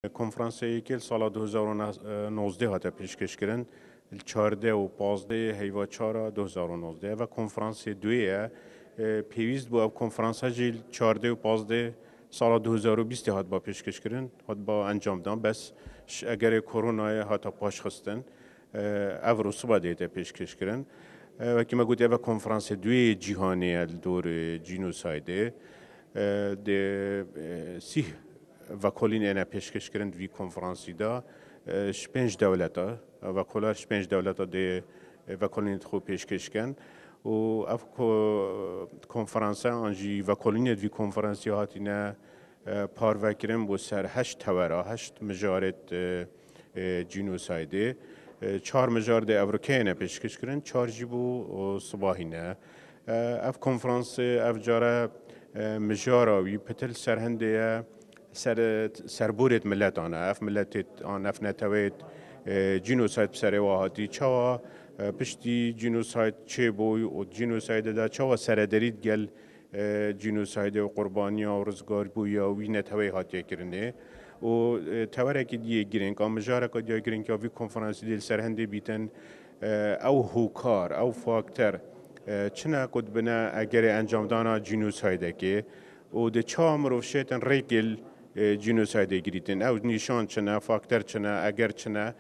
کنفرانسی که سال 2019 هات پیشکش کردن 14 و 15 هیوا 4 2019 و کنفرانسی دویه پیوست با کنفرانس هجی 14 و 15 سال 2020 هات با پیشکش کردن هات با انجام دادن بس اگر کرونا هات پاش خستن افرو صبح دیت پیشکش کردن و که ما گویی و کنفرانس دوی جهانی دور جنوسایده ده سی و کلین اینا پیشکش کردن وی کنفرانسی دا شپنج دولتا و کلار شپنج دولتا ده و کلین خوب پیشکش کن و اف کنفرانس آنجی و کلین وی کنفرانسی هاتینا پارو کریم با سر هشت تورا هشت مجارد جنوسایده 4 مجارد امریکایی پیشکش کردن 4 جیبو صباحینه اف کنفرانس اف جاره مجارا وی پتل سرهنده سربورت ملت آنها اف ملت آن اف نتوید جنوساید بسره واحدی چوا پشتی جنوساید چه بوی و جنوساید دا چوا سردرید گل جنوساید و قربانی و رزگار بوی و وی نتوی هاتی کرنه و توره که دیگه گیرن که مجاره که دیگه گیرن که وی کنفرانسی دیل سرهنده بیتن او هوکار او فاکتر چنا کد بنا اگر انجام دانا جنوسایده که و ده چه مروف شیطن ریگل جنوسایده گریتن او نیشان چنا فاکتر چنا اگر چنا